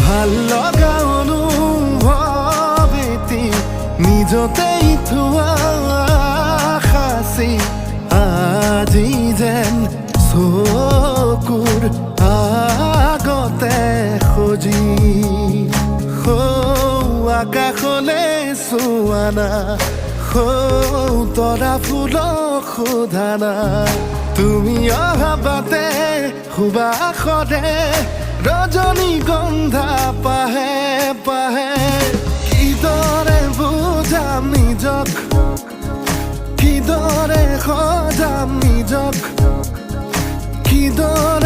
ভাল লগা অনুভৱ এটি নিজতেই থোৱা সাঁচি আজি যেন চকুৰ আগতে সজি আকাশলে চোৱা না তৰা ফুলক সোধা না তুমি অহা বাটে সুবাসৰে ৰজনীগন্ধা পাহে পাহে কিদৰে বুজাম নিজক কিদৰে সজাম নিজক কিদৰে